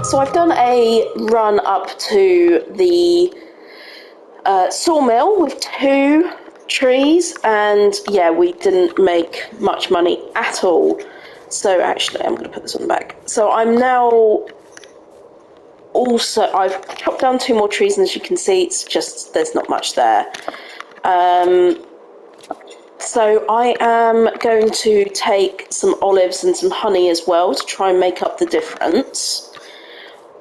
So I've done a run up to the sawmill with 2 trees, and yeah, we didn't make much money at all. So actually, I'm going to put this on the back. So I'm now also, I've chopped down 2 more trees, and as you can see, it's just, there's not much there. So I am going to take some olives and some honey as well to try and make up the difference.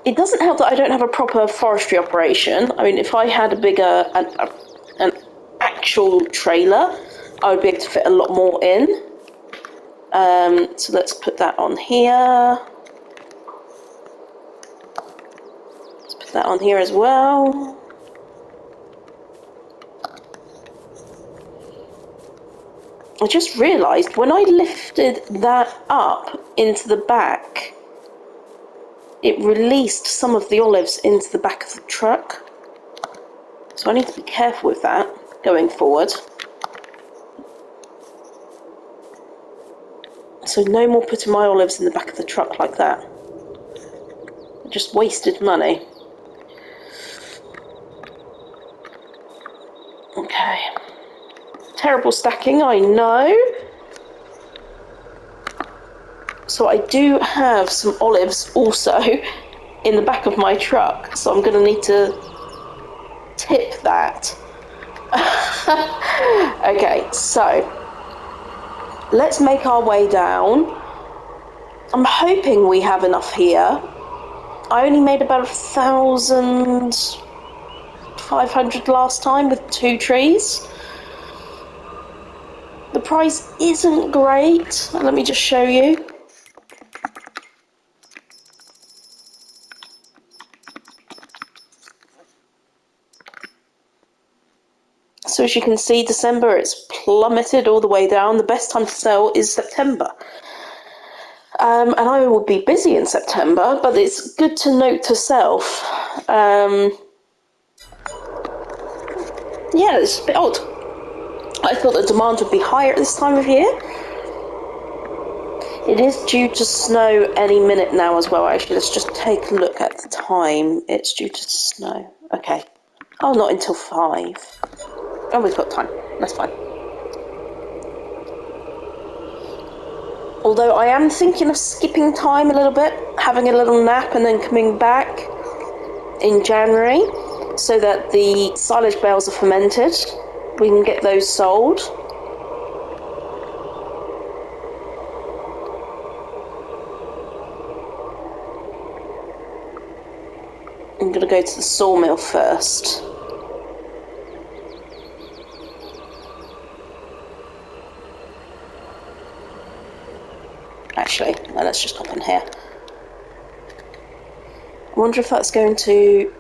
It doesn't help that I don't have a proper forestry operation. I mean, if I had a bigger, an actual trailer, I would be able to fit a lot more in. So let's put that on here. Let's put that on here as well. I just realised when I lifted that up into the back, it released some of the olives into the back of the truck. So I need to be careful with that going forward. So no more putting my olives in the back of the truck like that. I just wasted money. Okay. Terrible stacking, I know. So I do have some olives also in the back of my truck, so I'm going to need to tip that. Okay, so let's make our way down. I'm hoping we have enough here. I only made about 1,500 last time with 2 trees. The price isn't great. Let me just show you. So as you can see, December, it's plummeted all the way down. The best time to sell is September. And I will be busy in September, but it's good to note to self. Yeah, it's a bit odd. I thought the demand would be higher at this time of year. It is due to snow any minute now as well. Actually, let's just take a look at the time. It's due to snow. Okay. Oh, not until 5. Oh, we've got time. That's fine. Although I am thinking of skipping time a little bit, having a little nap and then coming back in January so that the silage bales are fermented. We can get those sold. I'm going to go to the sawmill first. Actually, no, let's just hop in here. I wonder if that's going to...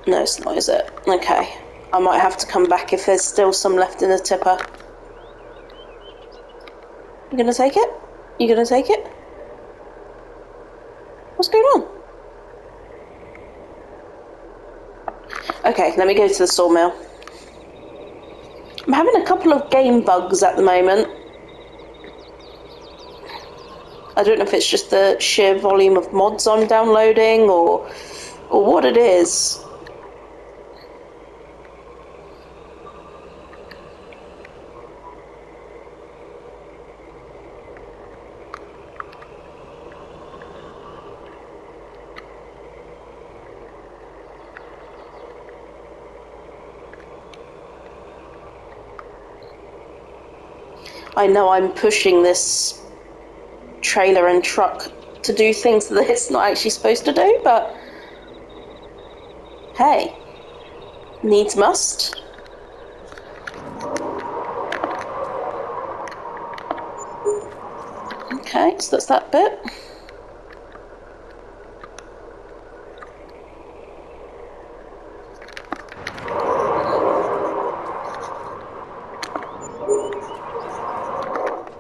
No, it's not, is it? Okay. I might have to come back if there's still some left in the tipper. You gonna take it? You gonna take it? What's going on? Okay, let me go to the sawmill. I'm having a couple of game bugs at the moment. I don't know if it's just the sheer volume of mods I'm downloading or what it is. I know I'm pushing this trailer and truck to do things that it's not actually supposed to do, but hey, needs must. Okay, so that's that bit.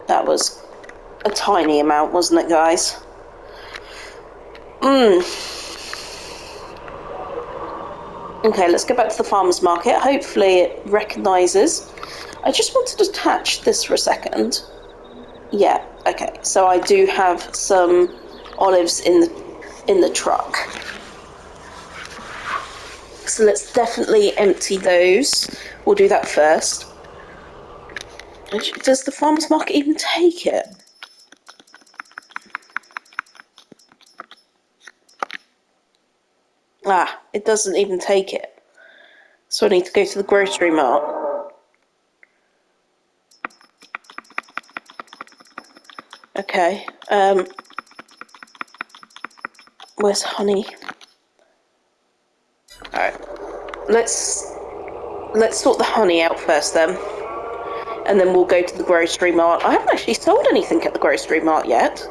That was a tiny amount, wasn't it, guys? Okay, let's go back to the farmer's market. Hopefully it recognises. I just wanted to attach this for a second. Yeah, okay. So I do have some olives in the truck. So let's definitely empty those. We'll do that first. Does the farmer's market even take it? Ah, it doesn't even take it. So I need to go to the grocery mart. Okay. Where's honey? Alright. Let's sort the honey out first then. And then we'll go to the grocery mart. I haven't actually sold anything at the grocery mart yet.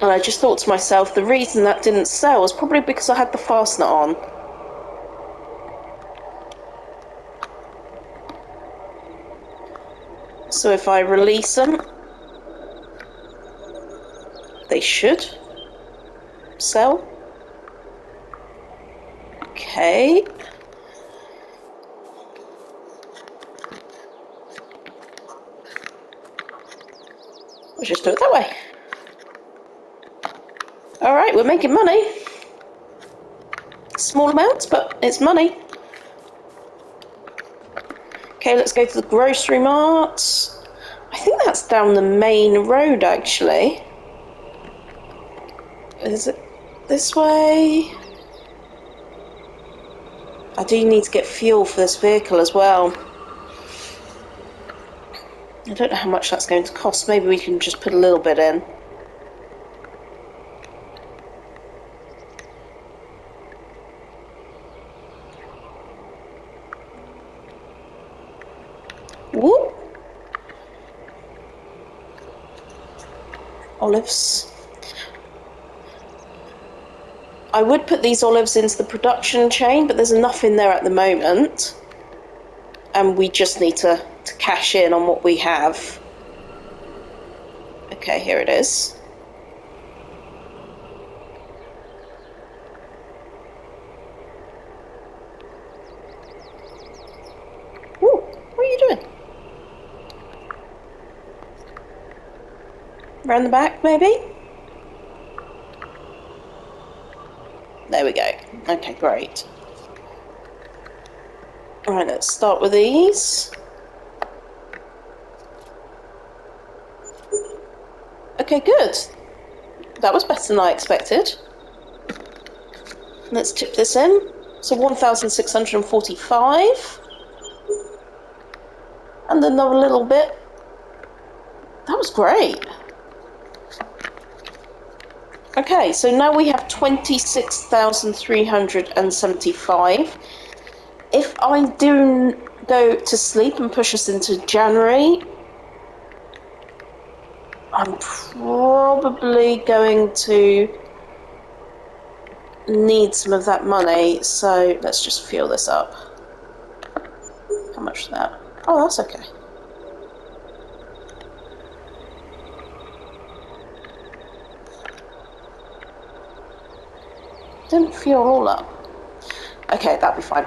And I just thought to myself, the reason that didn't sell was probably because I had the fastener on. So if I release them, they should sell. Okay. Let's just do it that way. Alright, we're making money. Small amounts, but it's money. Okay, let's go to the grocery mart. I think that's down the main road, actually. Is it this way? I do need to get fuel for this vehicle as well. I don't know how much that's going to cost. Maybe we can just put a little bit in. Whoop! Olives. I would put these olives into the production chain, but there's enough in there at the moment. And we just need to cash in on what we have. Okay, here it is. Ooh, what are you doing? Around the back, maybe? There we go. Okay, great. Alright, let's start with these. Okay, good. That was better than I expected. Let's tip this in. So 1,645. And another little bit. That was great. Okay, so now we have 26,375. If I do go to sleep and push us into January, I'm probably going to need some of that money, so let's just fuel this up. How much is that? Oh, that's okay. Didn't fuel all up. Okay, that'll be fine.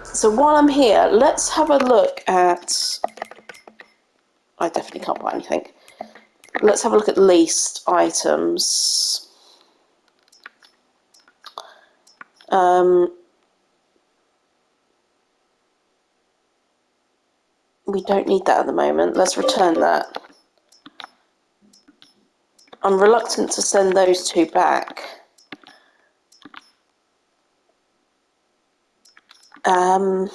So while I'm here, let's have a look at... I definitely can't buy anything. Let's have a look at leased items. We don't need that at the moment. Let's return that. I'm reluctant to send those two back. And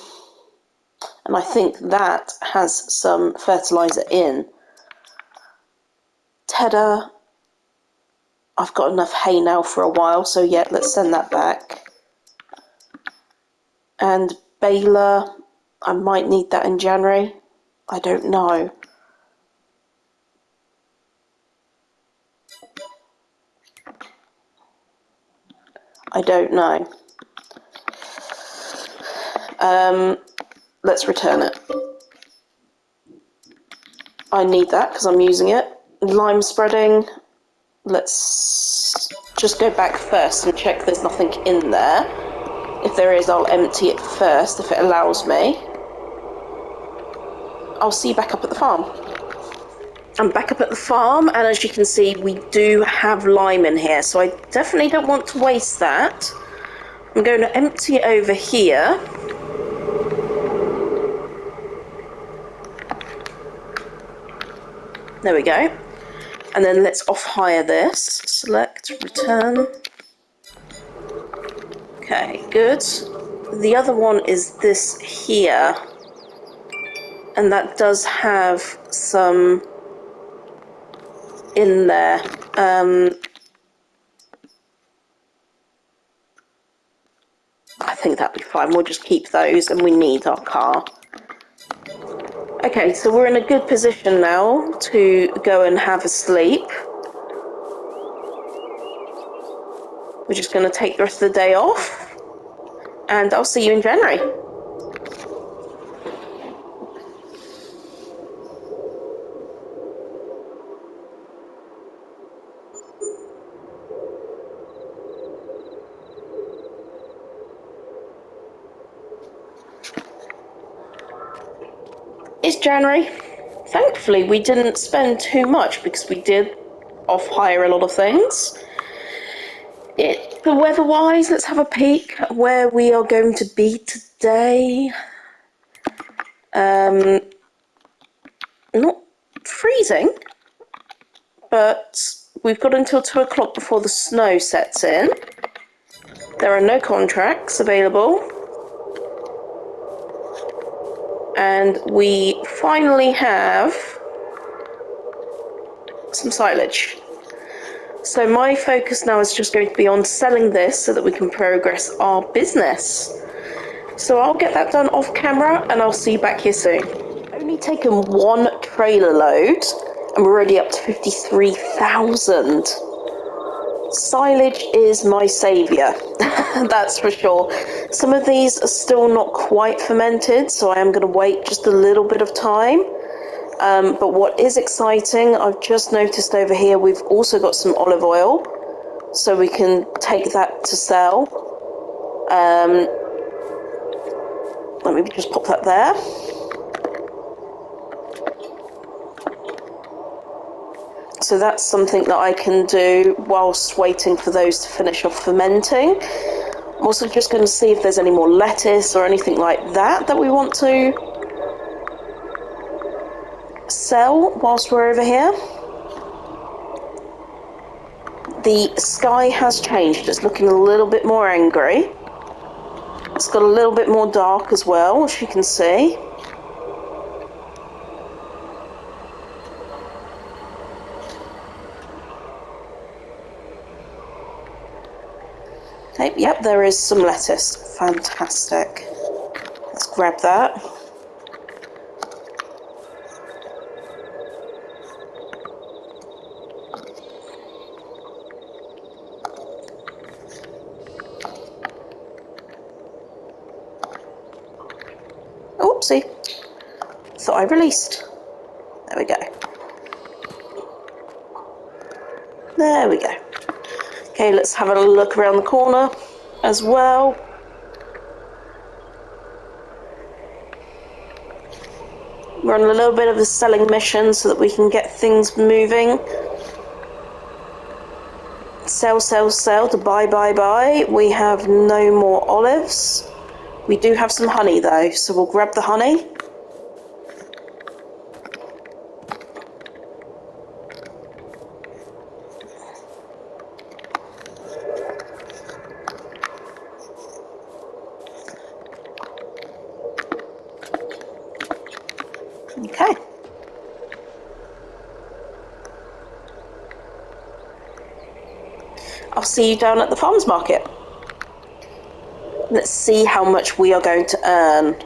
I think that has some fertiliser in. Tedder, I've got enough hay now for a while, so yeah, let's send that back. And baler, I might need that in January. I don't know. I don't know. Let's return it. I need that because I'm using it. Lime spreading. Let's just go back first and check there's nothing in there. If there is, I'll empty it first if it allows me. I'll see you back up at the farm. I'm back up at the farm, and as you can see, we do have lime in here, so I definitely don't want to waste that. I'm going to empty it over here. There we go. And then let's off-hire this. Select, return. Okay, good. The other one is this here. And that does have some in there. I think that'll be fine. We'll just keep those, and we need our car. Okay, so we're in a good position now to go and have a sleep. We're just going to take the rest of the day off, and I'll see you in January. It's January. Thankfully, we didn't spend too much because we did off-hire a lot of things. The weather-wise, let's have a peek at where we are going to be today. Not freezing, but we've got until 2 o'clock before the snow sets in. There are no contracts available. And we finally have some silage. So my focus now is just going to be on selling this so that we can progress our business. So I'll get that done off camera, and I'll see you back here soon. Only taken one trailer load, and we're already up to 53,000. Silage is my saviour, that's for sure. Some of these are still not quite fermented, so I am going to wait just a little bit of time. But what is exciting, I've just noticed over here, we've also got some olive oil, so we can take that to sell. Let me just pop that there. So that's something that I can do whilst waiting for those to finish off fermenting. I'm also just going to see if there's any more lettuce or anything like that that we want to sell whilst we're over here. The sky has changed. It's looking a little bit more angry. It's got a little bit more dark as well, as you can see. Okay, yep, there is some lettuce. Fantastic. Let's grab that. Oopsie. Thought I released. There we go. There we go. Okay, let's have a look around the corner as well. We're on a little bit of a selling mission so that we can get things moving. Sell, sell, sell to buy, buy, buy. We have no more olives. We do have some honey though, so we'll grab the honey. Okay. I'll see you down at the farmers market. Let's see how much we are going to earn.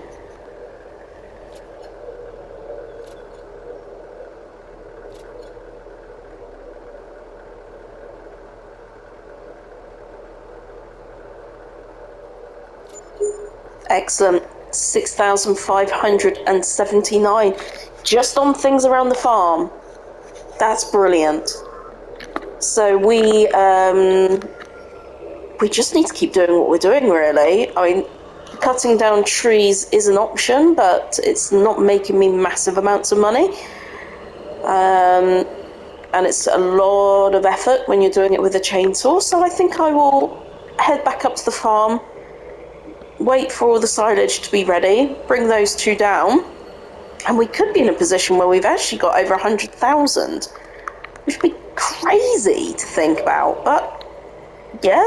Excellent. 6,579 just on things around the farm. That's brilliant. So we we just need to keep doing what we're doing, really. I mean, cutting down trees is an option, but it's not making me massive amounts of money. And it's a lot of effort when you're doing it with a chainsaw, so I think I will head back up to the farm, wait for all the silage to be ready, bring those two down, and we could be in a position where we've actually got over 100,000, which would be crazy to think about. But yeah,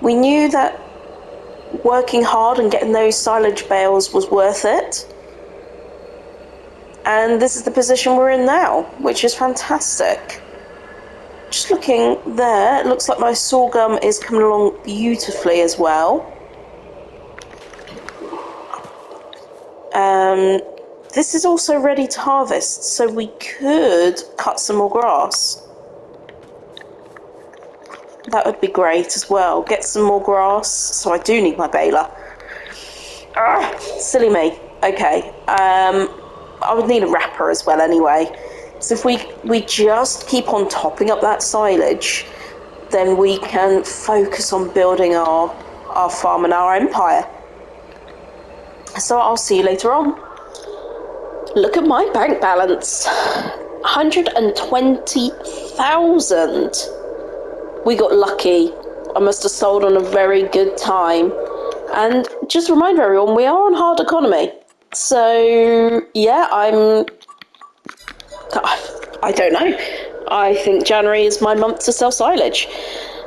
we knew that working hard and getting those silage bales was worth it. And this is the position we're in now, which is fantastic. Just looking there, it looks like my sorghum is coming along beautifully as well. This is also ready to harvest, so we could cut some more grass. That would be great as well. Get some more grass, so I do need my baler. Silly me. Okay, I would need a wrapper as well anyway. So if we just keep on topping up that silage, then we can focus on building our farm and our empire. So I'll see you later on. Look at my bank balance. 120,000. We got lucky. I must have sold on a very good time. And just remind everyone, we are on hard economy. So, yeah, I don't know. I think January is my month to sell silage.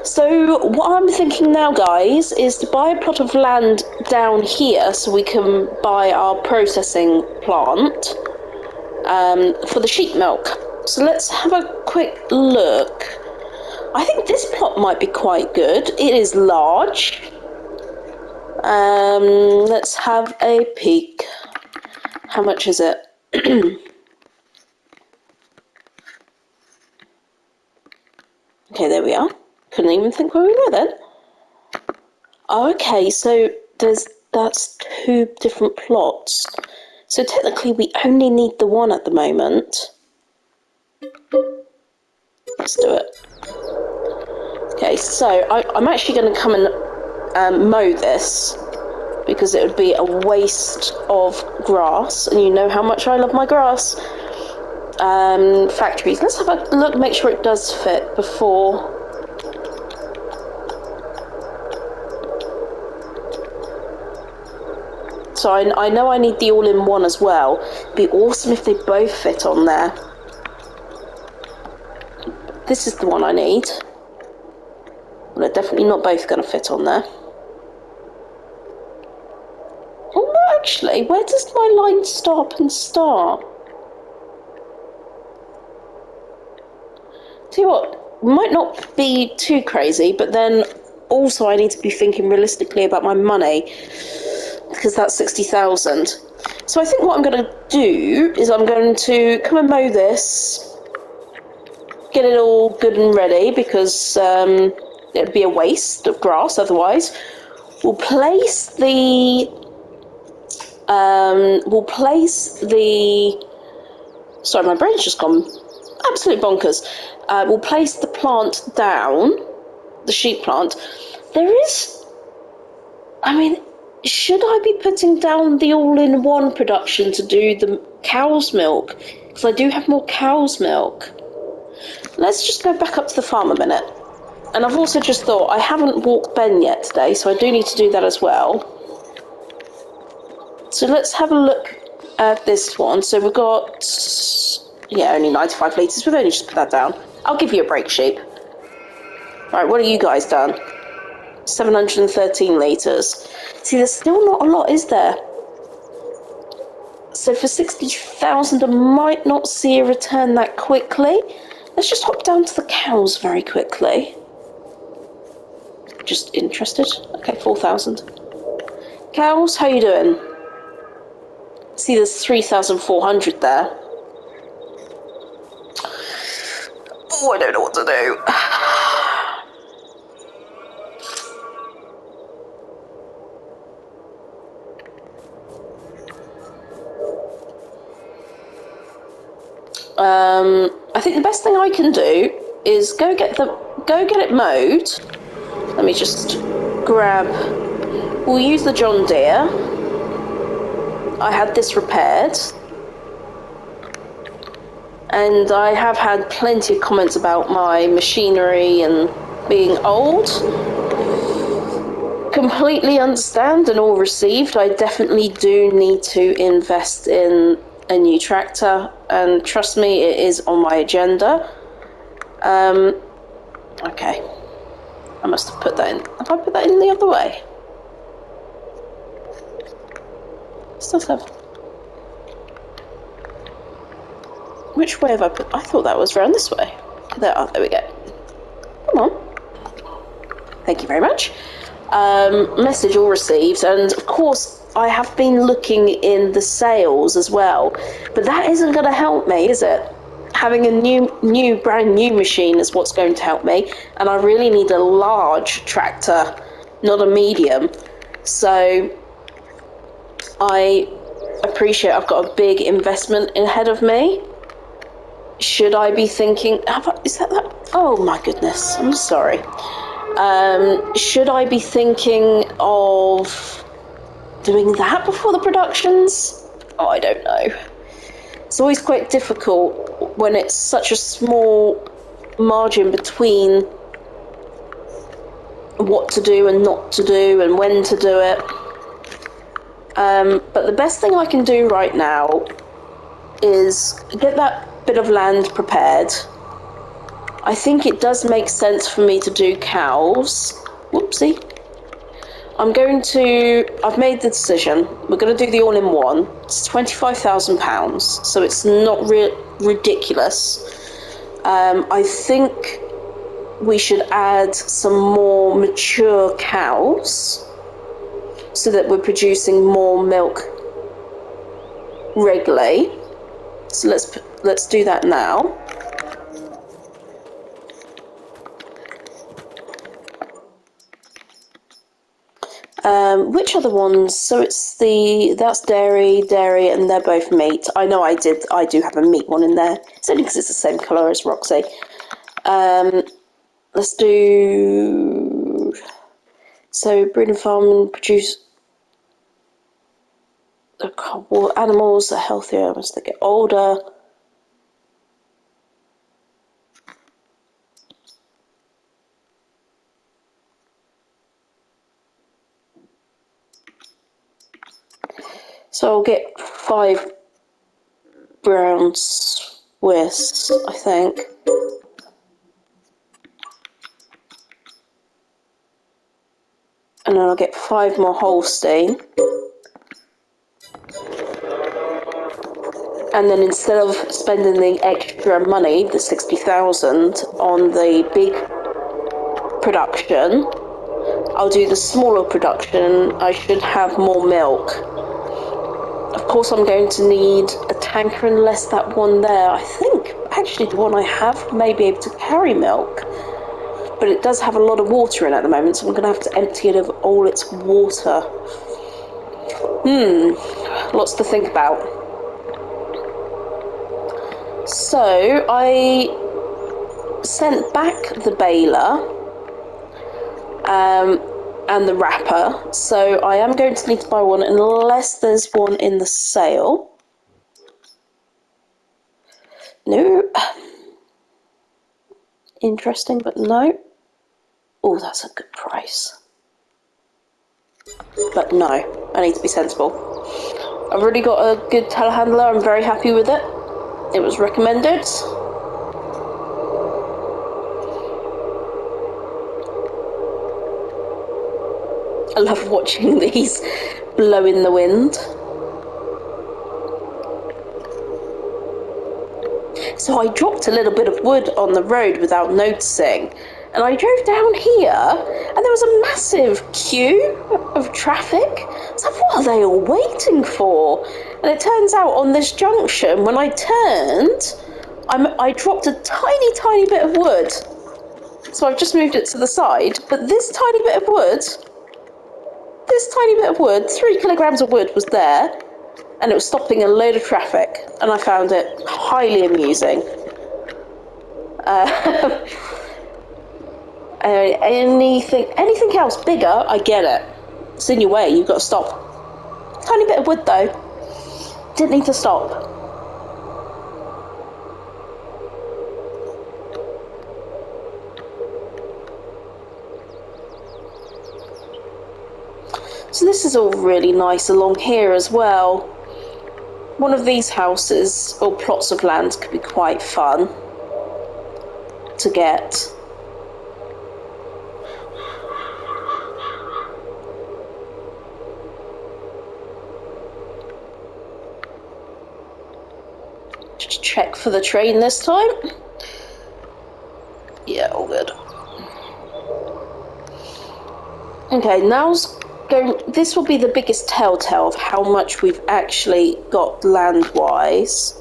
So what I'm thinking now, guys, is to buy a plot of land down here so we can buy our processing plant for the sheep milk. So let's have a quick look. I think this plot might be quite good. It is large. Let's have a peek. How much is it? Okay, there we are. Couldn't even think where we were then. Okay, so that's two different plots. So technically we only need the one at the moment. Let's do it. Okay, so I'm actually going to come and mow this, because it would be a waste of grass, and you know how much I love my grass. Factories. Let's have a look, make sure it does fit before. So I know I need the all-in-one as well. It'd be awesome if they both fit on there. This is the one I need. Well, they're definitely not both going to fit on there. Oh, no, actually, where does my line stop and start? Tell you what, might not be too crazy, but then also I need to be thinking realistically about my money, because that's 60,000. So I think what I'm going to do is I'm going to come and mow this, get it all good and ready, because it'd be a waste of grass otherwise. We'll place the sorry, my brain's just gone absolute bonkers. We'll place the plant down, the sheep plant. Should I be putting down the all-in-one production to do the cow's milk? Because I do have more cow's milk. Let's just go back up to the farm a minute. And I've also just thought, I haven't walked Ben yet today, so I do need to do that as well. So let's have a look at this one. So we've got, yeah, only 95 litres. We've only just put that down. I'll give you a break, sheep. Right, what have you guys done? 713 litres. See, there's still not a lot, is there? So for 60,000, I might not see a return that quickly. Let's just hop down to the cows very quickly. Just interested. Okay, 4,000. Cows, how you doing? See, there's 3,400 there. Oh, I don't know what to do. I think the best thing I can do is go get it mowed, Let me just grab... We'll use the John Deere. I had this repaired. And I have had plenty of comments about my machinery and being old. Completely understand and all received. I definitely do need to invest in a new tractor, and trust me, it is on my agenda. Okay. I must have put that in. Have I put that in the other way? Still have. Which way have I put? I thought that was around this way. There we go. Come on. Thank you very much. Message all received, and of course I have been looking in the sales as well, but that isn't going to help me, is it? Having a brand new machine is what's going to help me, and I really need a large tractor, not a medium. So I appreciate I've got a big investment ahead of me. Should I be thinking, is that? Oh my goodness, I'm sorry. Should I be thinking of doing that before the productions? Oh, I don't know. It's always quite difficult when it's such a small margin between what to do and not to do and when to do it. But the best thing I can do right now is get that bit of land prepared. I think it does make sense for me to do cows. Whoopsie. I've made the decision. We're going to do the all-in-one. It's £25,000, so it's not ridiculous. I think we should add some more mature cows so that we're producing more milk regularly. So let's do that now. Which are the ones? So that's dairy, and they're both meat. I know I do have a meat one in there. It's only because it's the same colour as Roxy. Let's do... So breeding farm and produce... Well, animals are healthier as they get older. So I'll get 5 brown Swiss, I think. And then I'll get 5 more Holstein. And then instead of spending the extra money, the 60,000 on the big production, I'll do the smaller production. I should have more milk. Of course, I'm going to need a tanker unless that one there, I think, actually the one I have may be able to carry milk. But it does have a lot of water in at the moment, so I'm going to have to empty it of all its water. Lots to think about. So, I sent back the baler and the wrapper, so I am going to need to buy one unless there's one in the sale. No. Interesting, but no. Oh, that's a good price. But no, I need to be sensible. I've already got a good telehandler, I'm very happy with it. It was recommended. I love watching these blow in the wind. So I dropped a little bit of wood on the road without noticing. And I drove down here, and there was a massive queue of traffic. So what are they all waiting for? And it turns out on this junction, when I turned, I dropped a tiny, tiny bit of wood. So I've just moved it to the side. But this tiny bit of wood, 3 kilograms of wood was there, and it was stopping a load of traffic. And I found it highly amusing. Anything else bigger, I get it. It's in your way, you've got to stop. Tiny bit of wood though. Didn't need to stop. So this is all really nice along here as well. One of these houses or plots of land could be quite fun to get. Just check for the train this time. Yeah, all good. Okay, this will be the biggest telltale of how much we've actually got land-wise.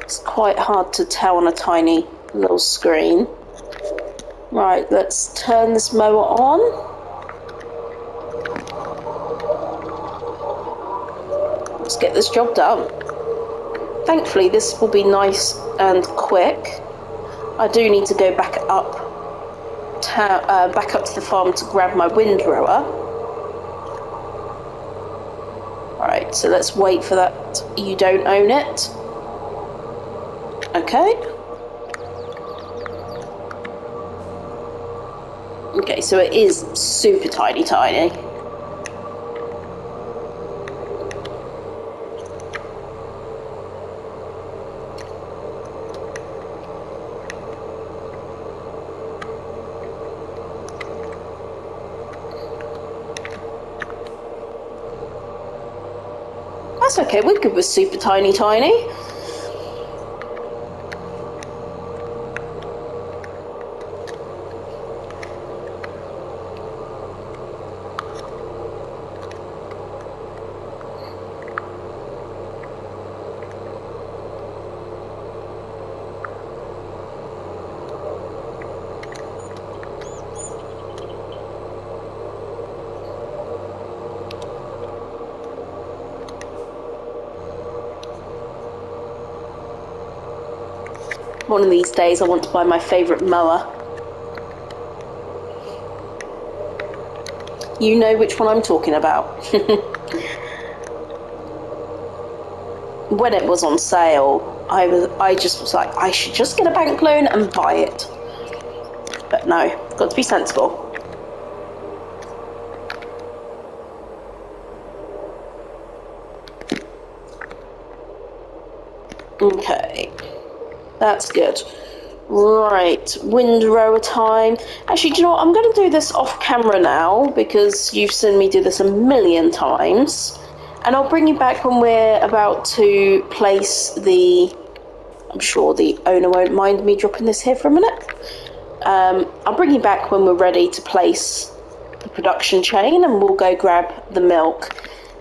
It's quite hard to tell on a tiny little screen. Right, let's turn this mower on. Let's get this job done. Thankfully, this will be nice and quick. I do need to go back up to the farm to grab my windrower. Alright, so let's wait for that. You don't own it. Okay. Okay, so it is super tiny. That's okay, we're good with super tiny. One of these days I want to buy my favourite mower. You know which one I'm talking about. When it was on sale, I just was like, I should just get a bank loan and buy it. But no, got to be sensible. Okay. That's good. Right, windrower time. Actually, do you know what? I'm going to do this off camera now because you've seen me do this a million times. And I'll bring you back when we're about to place the... I'm sure the owner won't mind me dropping this here for a minute. I'll bring you back when we're ready to place the production chain and we'll go grab the milk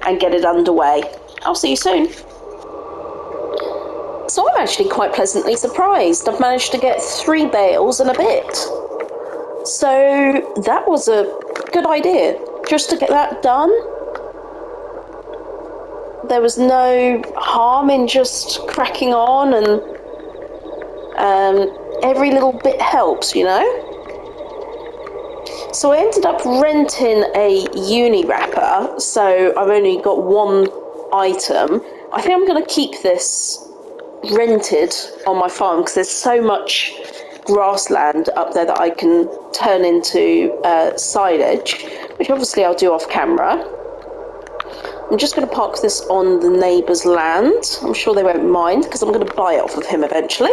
and get it underway. I'll see you soon. So I'm actually quite pleasantly surprised. I've managed to get 3 bales and a bit. So that was a good idea, just to get that done. There was no harm in just cracking on, and every little bit helps, you know? So I ended up renting a uni wrapper, so I've only got 1 item. I think I'm going to keep this rented on my farm because there's so much grassland up there that I can turn into silage, which obviously I'll do off camera. I'm just going to park this on the neighbour's land. I'm sure they won't mind because I'm going to buy it off of him eventually.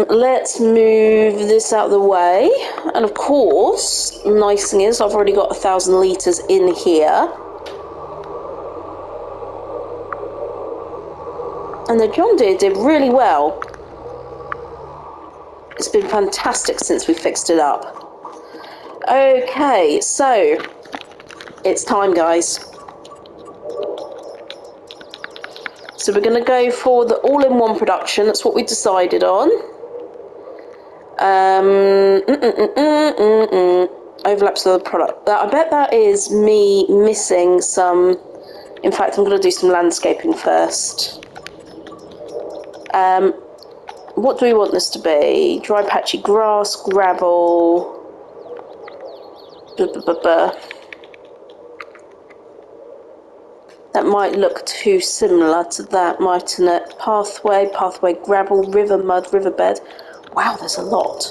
Let's move this out of the way, and of course, the nice thing is I've already got 1,000 litres in here. And the John Deere did really well. It's been fantastic since we fixed it up. Okay, so it's time, guys. So we're going to go for the all-in-one production. That's what we decided on. Overlaps of the product. I bet that is me missing some In fact, I'm going to do some landscaping first. What do we want this to be? Dry patchy grass, gravel. That might look too similar to that, mightn't it? Pathway, gravel, river, mud, riverbed. Wow, there's a lot.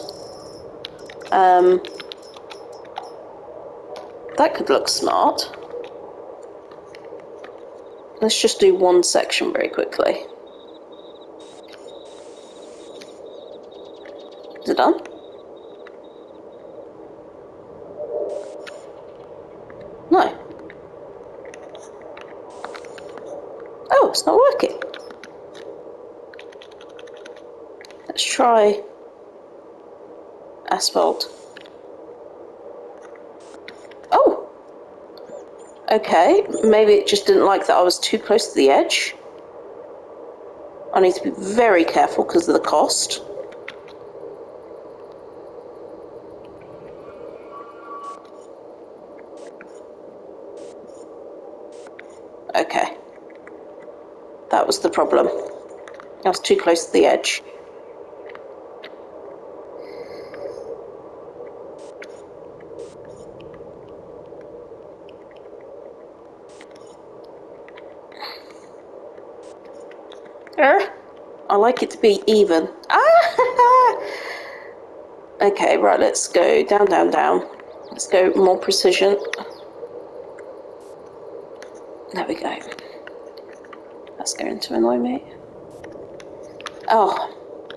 That could look smart. Let's just do one section very quickly. Is it done? No. Oh, it's not working. Let's try asphalt. Oh! Okay, maybe it just didn't like that I was too close to the edge. I need to be very careful because of the cost. Okay. That was the problem. I was too close to the edge. I like it to be even. Ah! Okay, right, let's go down, down, down. Let's go more precision. There we go. That's going to annoy me. Oh,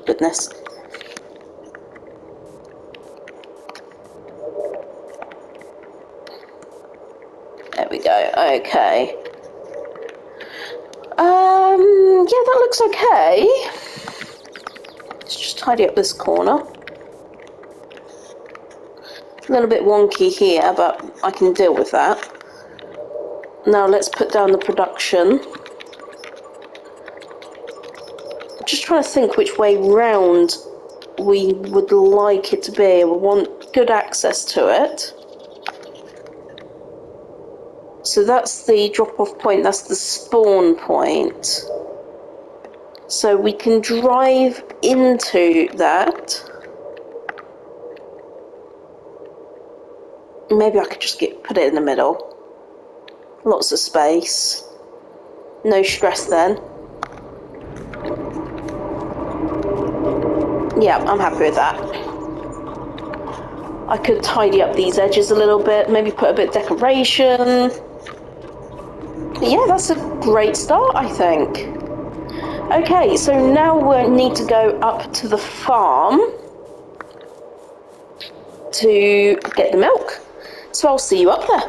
goodness. There we go, okay. Yeah, that looks okay. Let's just tidy up this corner. A little bit wonky here, but I can deal with that. Now let's put down the production. I'm just trying to think which way round we would like it to be. We want good access to it. So that's the drop-off point, that's the spawn point. So we can drive into that. Maybe I could just put it in the middle. Lots of space. No stress then. Yeah, I'm happy with that. I could tidy up these edges a little bit, maybe put a bit of decoration. Yeah, that's a great start, I think. Okay, so now we need to go up to the farm to get the milk. So I'll see you up there.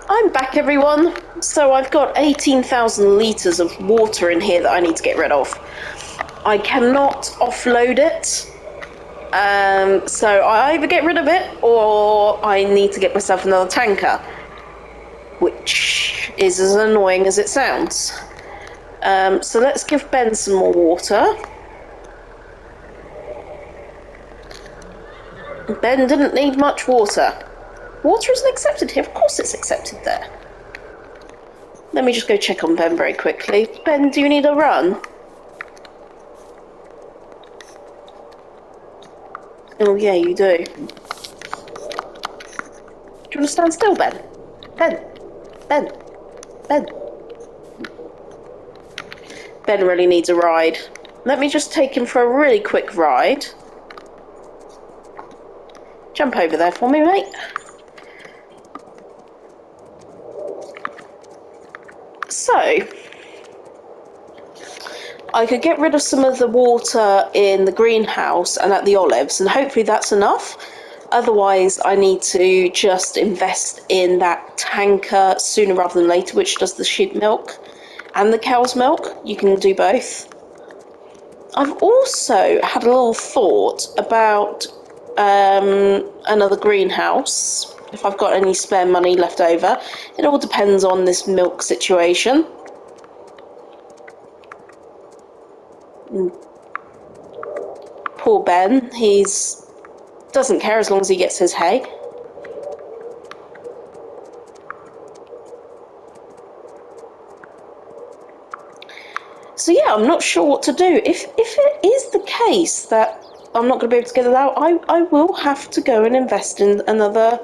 I'm back, everyone. So I've got 18,000 litres of water in here that I need to get rid of. I cannot offload it. So I either get rid of it or I need to get myself another tanker, which is as annoying as it sounds. So let's give Ben some more water. Ben didn't need much water. Water isn't accepted here. Of course it's accepted there. Let me just go check on Ben very quickly. Ben, do you need a run? Oh yeah, you do. Do you want to stand still, Ben? Ben? Ben? Ben? Ben really needs a ride. Let me just take him for a really quick ride. Jump over there for me, mate. So, I could get rid of some of the water in the greenhouse and at the olives, and hopefully that's enough. Otherwise, I need to just invest in that tanker sooner rather than later, which does the sheep milk and the cow's milk. You can do both. I've also had a little thought about another greenhouse, if I've got any spare money left over. It all depends on this milk situation. Poor Ben, doesn't care as long as he gets his hay. So yeah, I'm not sure what to do. If it is the case that I'm not going to be able to get it out, I will have to go and invest in another...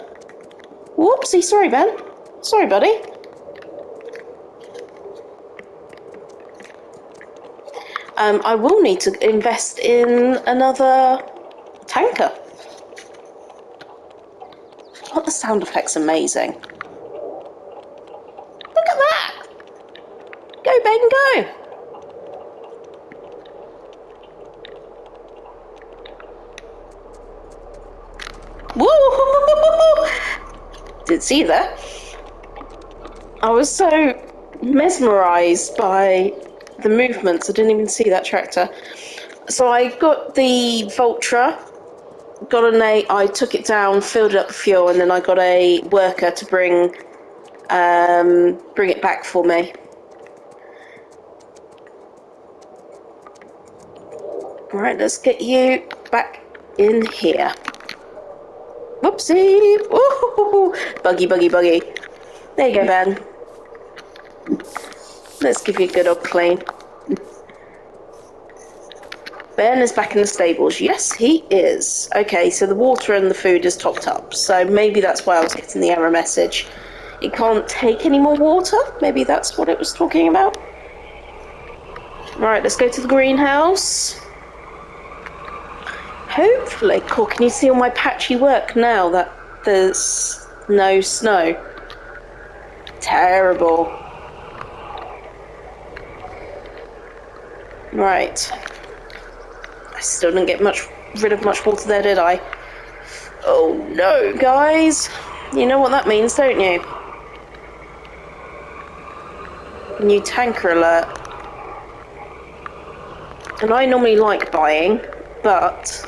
Whoopsie, sorry, Ben. Sorry, buddy. I will need to invest in another tanker. Oh, the sound effect's amazing. Look at that! Go, Ben, go! Woo! Didn't see that. I was so mesmerised by the movements, I didn't even see that tractor. So I got the Voltra, I took it down, filled it up with fuel, and then I got a worker to bring it back for me. Right, let's get you back in here. Whoopsie! Ooh, buggy, buggy, buggy. There you go, Ben. Let's give you a good old clean. Ben is back in the stables. Yes, he is. Okay, so the water and the food is topped up. So maybe that's why I was getting the error message. It can't take any more water? Maybe that's what it was talking about. Right, let's go to the greenhouse. Hopefully, cool. Can you see all my patchy work now that there's no snow? Terrible. Right. I still didn't get rid of much water there, did I? Oh no, guys. You know what that means, don't you? New tanker alert. And I normally like buying, but...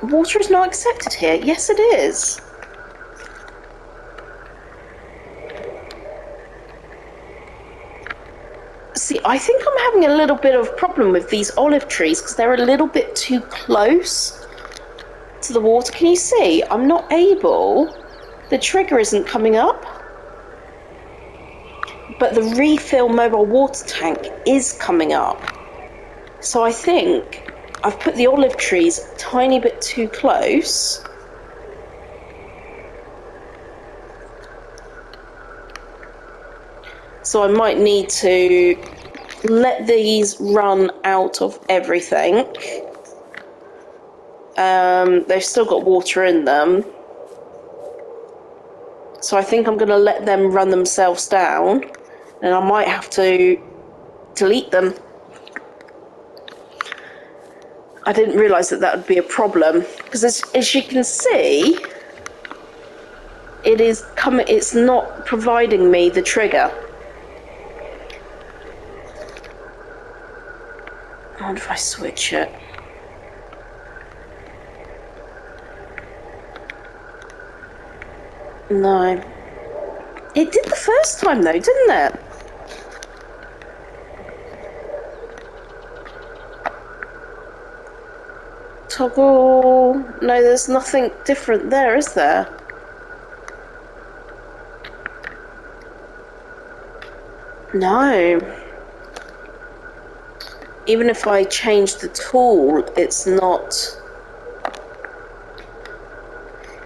water is not accepted here. Yes, it is. See, I think I'm having a little bit of problem with these olive trees because they're a little bit too close to the water. Can you see? I'm not able... the trigger isn't coming up. But the refill mobile water tank is coming up. So I think I've put the olive trees a tiny bit too close. So I might need to let these run out of everything. They've still got water in them. So I think I'm going to let them run themselves down. And I might have to delete them. I didn't realise that would be a problem. Because as you can see, it's not providing me the trigger. I wonder if I switch it. No. It did the first time though, didn't it? Toggle... no, there's nothing different there, is there? No. Even if I change the tool, it's not...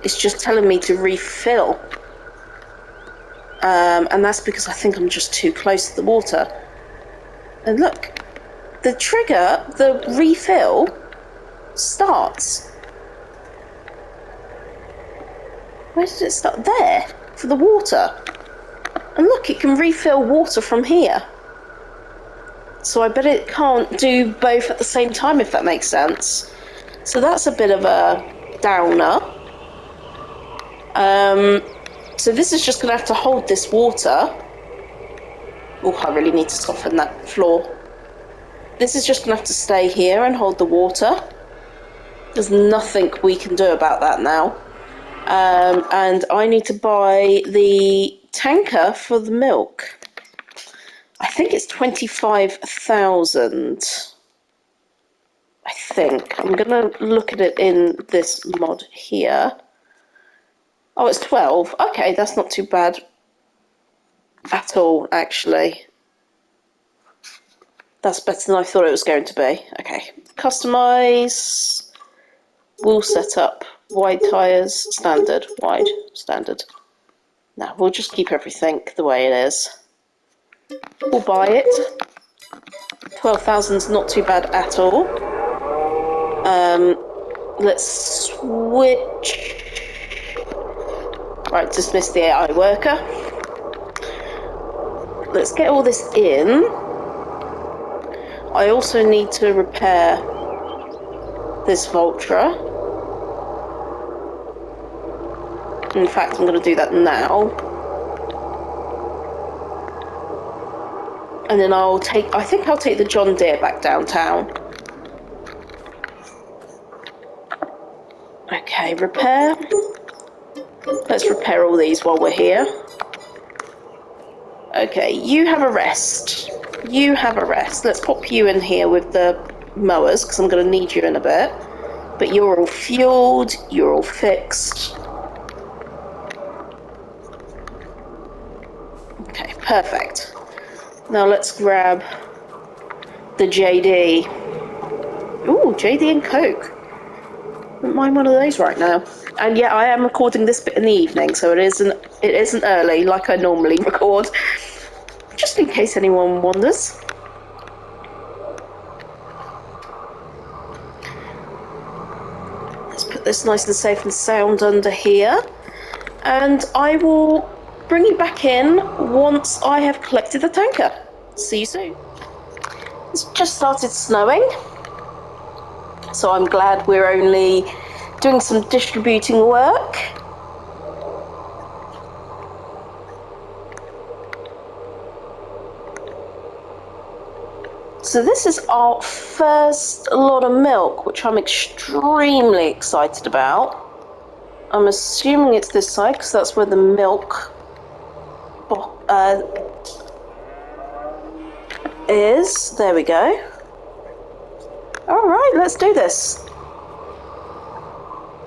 it's just telling me to refill. And that's because I think I'm just too close to the water. And look, the trigger, the refill, starts. Where did it start? There, for the water. And look, it can refill water from here. So I bet it can't do both at the same time, if that makes sense. So that's a bit of a downer. So this is just going to have to hold this water. Oh, I really need to soften that floor. This is just going to have to stay here and hold the water. There's nothing we can do about that now. And I need to buy the tanker for the milk. I think it's 25,000. I think. I'm going to look at it in this mod here. Oh, it's 12. Okay, that's not too bad at all, actually. That's better than I thought it was going to be. Okay, customize, wheel setup, wide tyres, standard, wide, standard. No, we'll just keep everything the way it is. We'll buy it. 12,000's not too bad at all. Let's switch. Right, dismiss the AI worker. Let's get all this in. I also need to repair this Vultra. In fact, I'm going to do that now. And then I think I'll take the John Deere back downtown. Okay, repair. Let's repair all these while we're here. Okay, you have a rest. You have a rest. Let's pop you in here with the mowers, because I'm going to need you in a bit. But you're all fueled, you're all fixed. Okay, perfect. Now let's grab the JD. Ooh, JD and Coke. Wouldn't mind one of those right now. And yeah, I am recording this bit in the evening, so it isn't early like I normally record. Just in case anyone wonders. Let's put this nice and safe and sound under here. And I will bring you back in once I have collected the tanker. See you soon. It's just started snowing, so I'm glad we're only doing some distributing work. So this is our first lot of milk, which I'm extremely excited about. I'm assuming it's this side, because that's where the milk is. There we go. Alright, let's do this.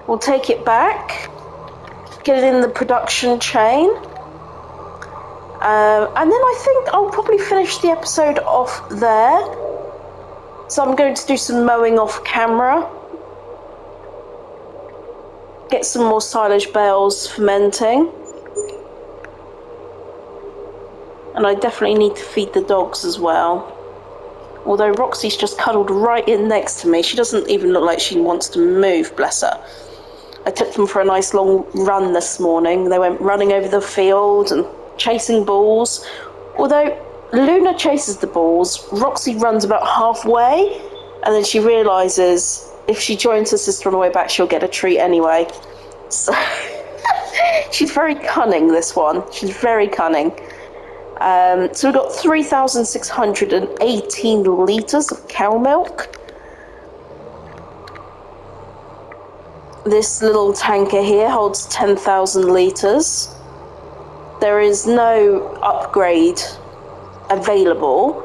We'll take it back, get it in the production chain, and then I think I'll probably finish the episode off there. So I'm going to do some mowing off camera, get some more silage bales fermenting, and I definitely need to feed the dogs as well. Although Roxy's just cuddled right in next to me. She doesn't even look like she wants to move, bless her. I took them for a nice long run this morning. They went running over the field and chasing balls. Although Luna chases the balls, Roxy runs about halfway, and then she realises if she joins her sister on the way back, she'll get a treat anyway. So she's very cunning, this one. She's very cunning. So we've got 3,618 litres of cow milk. This little tanker here holds 10,000 litres. There is no upgrade available.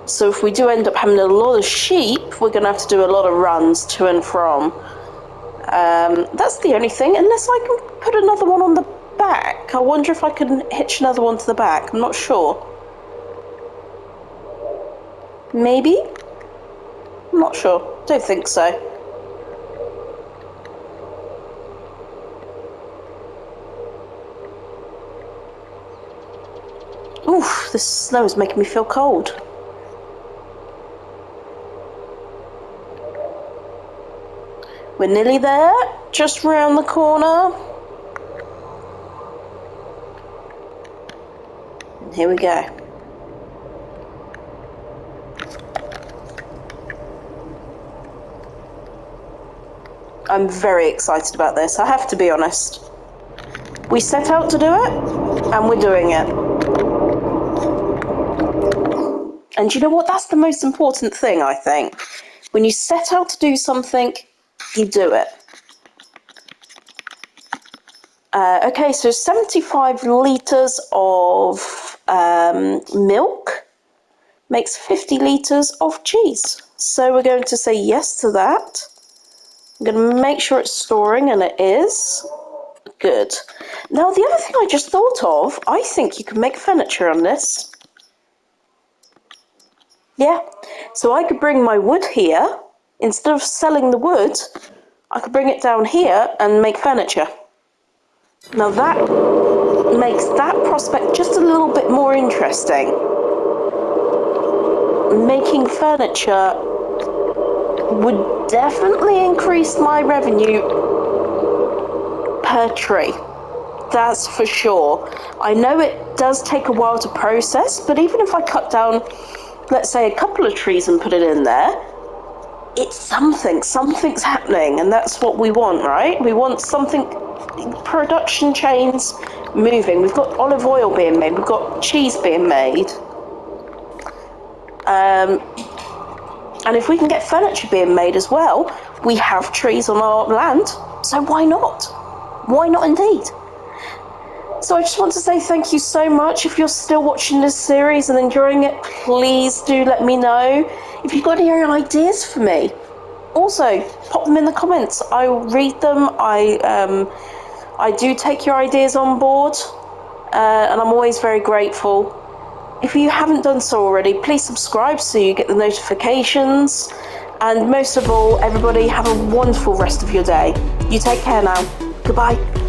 So if we do end up having a lot of sheep, we're going to have to do a lot of runs to and from. That's the only thing, unless I can put another one on the back. I wonder if I can hitch another one to the back. I'm not sure. Maybe? I'm not sure. Don't think so. Oof, this snow is making me feel cold. We're nearly there, just round the corner. And here we go. I'm very excited about this, I have to be honest. We set out to do it, and we're doing it. And you know what? That's the most important thing, I think. When you set out to do something, you do it. Okay, so 75 litres of milk makes 50 litres of cheese. So we're going to say yes to that. I'm going to make sure it's storing, and it is. good. Now, the other thing I just thought of, I think you can make furniture on this. Yeah, so I could bring my wood here. Instead of selling the wood, I could bring it down here and make furniture. Now that makes that prospect just a little bit more interesting. Making furniture would definitely increase my revenue per tree. That's for sure. I know it does take a while to process, but even if I cut down, let's say, a couple of trees and put it in there, it's something's happening, and that's what we want, right? We want something, production chains moving. We've got olive oil being made, we've got cheese being made. And if we can get furniture being made as well, we have trees on our land, so why not? Why not indeed? So I just want to say thank you so much. If you're still watching this series and enjoying it, please do let me know. If you've got any ideas for me, also pop them in the comments. I will read them. I do take your ideas on board, and I'm always very grateful. If you haven't done so already, please subscribe so you get the notifications. And most of all, everybody have a wonderful rest of your day. You take care now. Goodbye.